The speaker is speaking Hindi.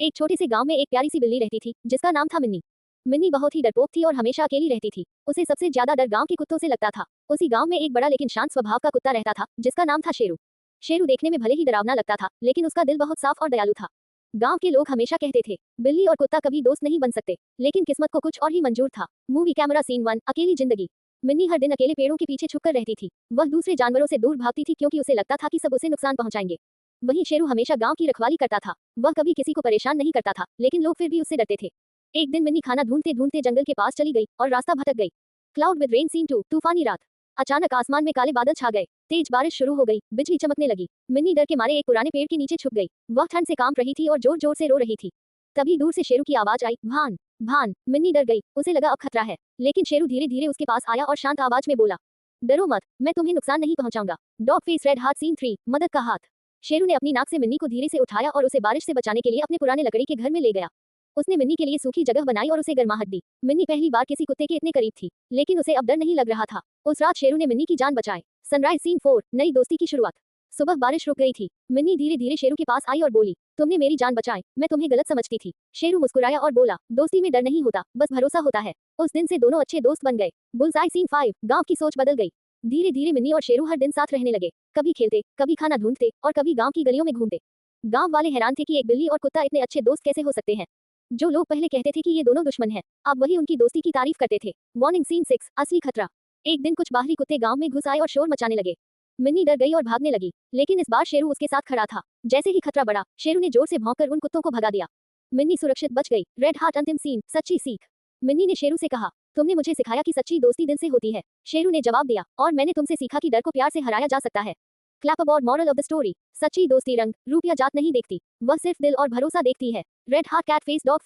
एक छोटे से गांव में एक प्यारी सी बिल्ली रहती थी जिसका नाम था मिन्नी। मिन्नी बहुत ही डरपोक थी और हमेशा अकेली रहती थी। उसे सबसे ज्यादा डर गांव के कुत्तों से लगता था। उसी गांव में एक बड़ा लेकिन शांत स्वभाव का कुत्ता रहता था जिसका नाम था शेरू। शेरू देखने में भले ही डरावना लगता था लेकिन उसका दिल बहुत साफ और दयालु था। गांव के लोग हमेशा कहते थे बिल्ली और कुत्ता कभी दोस्त नहीं बन सकते, लेकिन किस्मत को कुछ और ही मंजूर था। मूवी कैमरा सीन 1, अकेली जिंदगी। मिन्नी हर दिन अकेले पेड़ों के पीछे छुपकर रहती थी। वह दूसरे जानवरों से दूर भागती थी क्योंकि उसे लगता था कि सब उसे नुकसान पहुंचाएंगे। वहीं शेरू हमेशा गांव की रखवाली करता था। वह कभी किसी को परेशान नहीं करता था, लेकिन लोग फिर भी उससे डरते थे। एक दिन मिन्नी खाना ढूंढते ढूंढते जंगल के पास चली गई और रास्ता भटक गई। क्लाउड विद रेन सीन 2, तूफानी रात। अचानक आसमान में काले बादल छा गए। तेज बारिश शुरू हो गई, बिजली चमकने लगी। मिन्नी डर के मारे एक पुराने पेड़ के नीचे छुप गई। वह ठंड से कांप रही थी और जोर जोर से रो रही थी। तभी दूर से शेरू की आवाज आई, भान भान। मिन्नी डर गई, उसे लगा अब खतरा है, लेकिन शेरू धीरे धीरे उसके पास आया और शांत आवाज में बोला, डरो मत, मैं तुम्हें नुकसान नहीं पहुंचाऊंगा। Dog face red heart scene 3, मदद का हाथ। शेरू ने अपनी नाक से मिन्नी को धीरे से उठाया और उसे बारिश से बचाने के लिए अपने पुराने लकड़ी के घर में ले गया। उसने मिन्नी के लिए सूखी जगह बनाई और उसे गर्माहट दी। मिन्नी पहली बार किसी कुत्ते के इतने करीब थी, लेकिन उसे अब डर नहीं लग रहा था। उस रात शेरू ने मिन्नी की जान बचाई। सनराइज सीन 4, नई दोस्ती की शुरुआत। सुबह बारिश रुक गई थी। मिन्नी धीरे धीरे शेरू के पास आई और बोली, तुमने मेरी जान बचाई, मैं तुम्हें गलत समझती थी। शेरू मुस्कुराया और बोला, दोस्ती में डर नहीं होता, बस भरोसा होता है। उस दिन से दोनों अच्छे दोस्त बन गए। बुल्सआई सीन 5, गांव की सोच बदल गई। धीरे धीरे मिन्नी और शेरू हर दिन साथ रहने लगे। कभी खेलते, कभी खाना ढूंढते और कभी गांव की गलियों में घूमते। गांव वाले हैरान थे कि एक बिल्ली और कुत्ता इतने अच्छे दोस्त कैसे हो सकते हैं। जो लोग पहले कहते थे कि ये दोनों दुश्मन हैं, अब वही उनकी दोस्ती की तारीफ करते थे। वार्निंग सीन 6, असली खतरा। एक दिन कुछ बाहरी कुत्ते गांव में घुस आए और शोर मचाने लगे। मिन्नी डर गई और भागने लगी, लेकिन इस बार शेरू उसके साथ खड़ा था। जैसे ही खतरा बढ़ा, शेरू ने जोर से भौंककर उन कुत्तों को भगा दिया। मिन्नी सुरक्षित बच गई। रेड हार्ट अंतिम सीन, सच्ची सीख। मिन्नी ने शेरू से कहा, तुमने मुझे सिखाया कि सच्ची दोस्ती दिल से होती है। शेरू ने जवाब दिया, और मैंने तुमसे सीखा कि डर को प्यार से हराया जा सकता है। Clap about moral of the story. सच्ची दोस्ती रंग, रूप या जात नहीं देखती, वह सिर्फ दिल और भरोसा देखती है। Red heart cat face dog.